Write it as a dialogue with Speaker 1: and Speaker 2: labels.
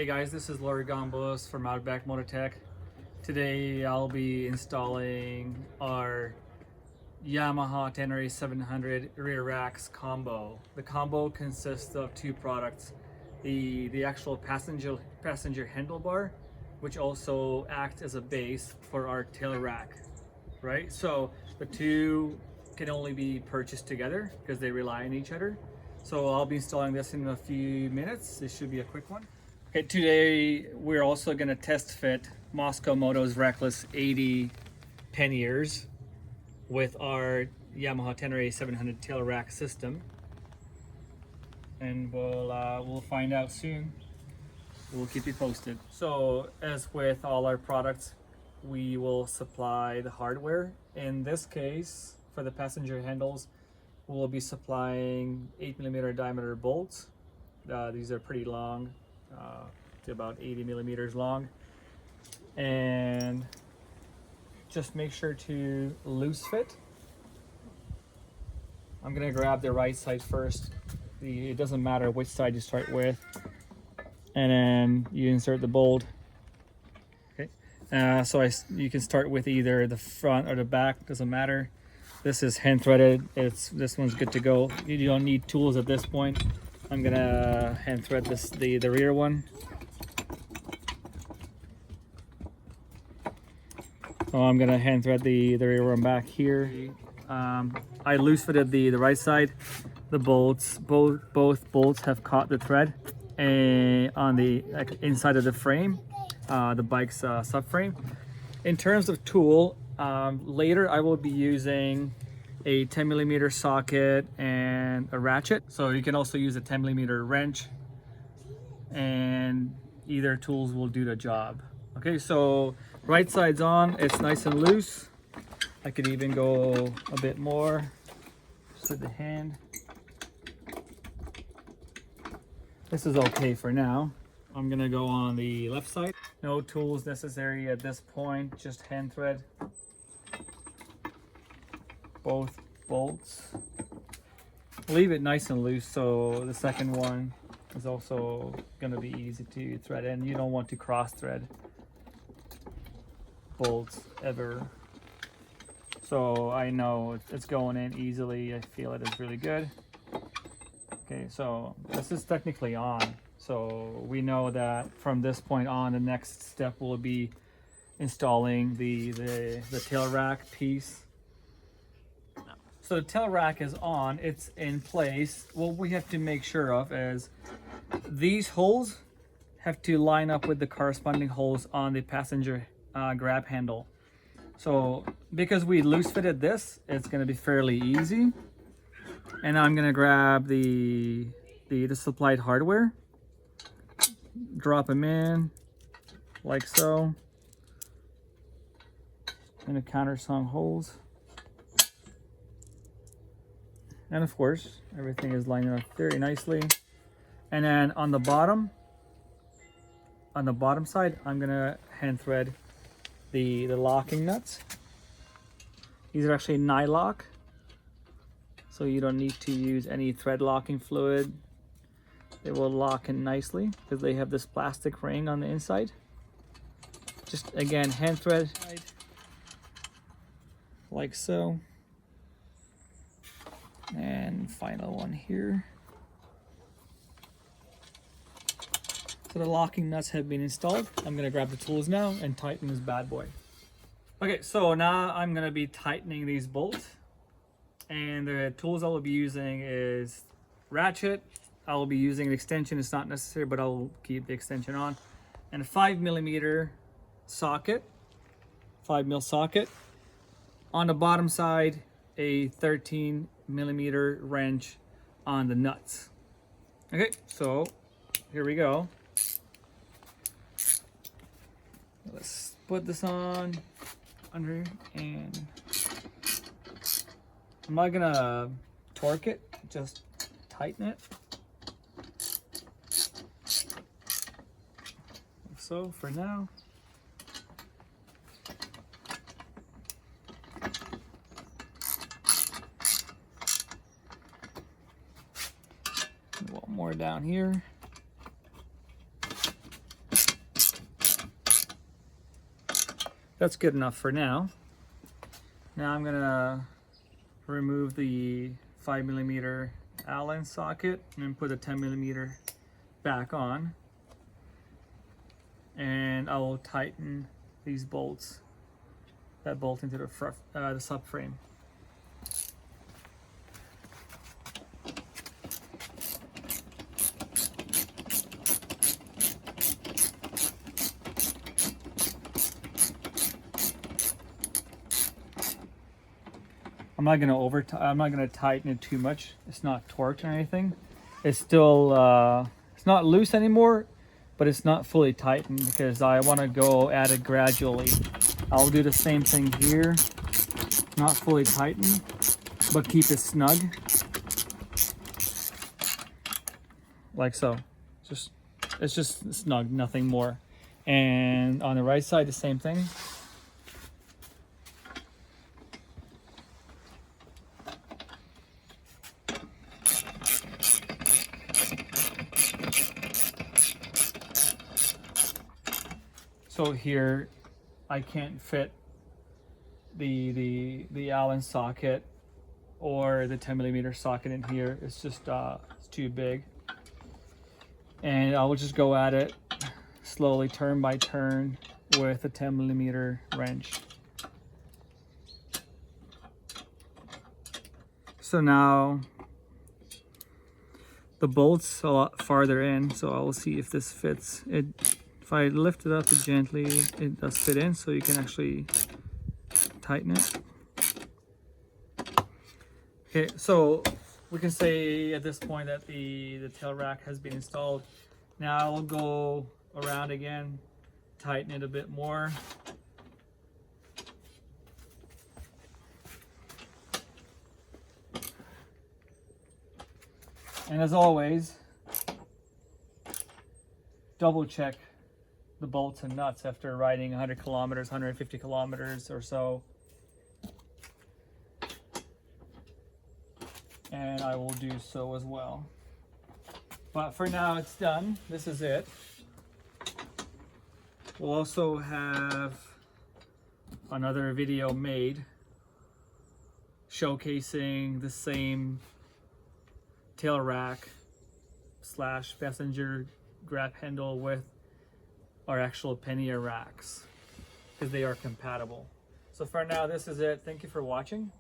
Speaker 1: guys, this is Laurie Gombos from Outback Motortech. Today I'll be installing our Yamaha Tenere 700 rear racks combo. The combo consists of two products: the actual passenger handlebar, which also acts as a base for our tail rack. Right, so the two can only be purchased together because they rely on each other. So I'll be installing this in a few minutes. This should be a quick one. Okay, today we're also going to test fit Moscow Moto's Reckless 80 panniers with our Yamaha Tenere 700 tail rack system, and we'll find out soon. We'll keep you posted. So as with all our products, we will supply the hardware. In this case, for the passenger handles, we'll be supplying 8mm diameter bolts. These are pretty long, to about 80 millimeters long. And just make sure to loose fit. I'm gonna grab the right side first. It doesn't matter which side you start with. And then you insert the bolt. Okay. You can start with either the front or the back, doesn't matter. This is hand threaded. This one's good to go. You don't need tools at this point. I'm gonna hand thread the rear one. So I'm gonna hand thread the rear one back here. I loose fitted the right side. The bolts, both bolts have caught the thread on the inside of the frame, the bike's subframe. In terms of tool, later I will be using a 10mm socket and a ratchet. So you can also use a 10mm wrench, and either tools will do the job. Okay, so right side's on, it's nice and loose. I could even go a bit more just with the hand. This is okay for now. I'm gonna go on the left side. No tools necessary at this point, just hand thread both bolts. Leave it nice and loose so the second one is also gonna be easy to thread in. You don't want to cross thread bolts ever. So I know it's going in easily. I feel it is really good. Okay, so this is technically on. So we know that from this point on, the next step will be installing the tail rack piece. So the tail rack is on, it's in place. What we have to make sure of is these holes have to line up with the corresponding holes on the passenger grab handle. So because we loose fitted this, it's gonna be fairly easy. And I'm gonna grab the supplied hardware, drop them in like so. I'm gonna counter some holes. And of course, everything is lining up very nicely. And then on the bottom side, I'm gonna hand thread the locking nuts. These are actually Nylock, so you don't need to use any thread locking fluid. They will lock in nicely because they have this plastic ring on the inside. Just again, hand thread like so. And final one here. So the locking nuts have been installed. I'm gonna grab the tools now and tighten this bad boy. Okay, so now I'm gonna be tightening these bolts. And the tools I will be using is ratchet. I will be using an extension. It's not necessary, but I'll keep the extension on. And a 5mm socket, 5mm socket. On the bottom side, a 13mm wrench on the nuts. Okay, so here we go. Let's put this on under, and I'm not gonna torque it, just tighten it. So for now. One more down here. That's good enough for now. Now I'm gonna remove the 5mm Allen socket and put a 10mm back on, and I will tighten these bolts that bolt into the subframe. I'm not gonna tighten it too much. It's not torqued or anything. It's still it's not loose anymore, but it's not fully tightened because I want to go at it gradually. I'll do the same thing here, not fully tightened, but keep it snug, like so. It's just snug, nothing more. And on the right side, the same thing. So here, I can't fit the Allen socket or the 10mm socket in here. It's just it's too big. And I will just go at it slowly, turn by turn, with a 10mm wrench. So now the bolt's a lot farther in, so I will see if this fits. If I lift it up gently, it does fit in, so you can actually tighten it. Okay, so we can say at this point that the tail rack has been installed. Now I'll go around again, tighten it a bit more. And as always, double check the bolts and nuts after riding 100 kilometers, 150 kilometers or so. And I will do so as well. But for now, it's done. This is it. We'll also have another video made showcasing the same tail rack / passenger grab handle with our actual pannier racks, because they are compatible. So for now, this is it. Thank you for watching.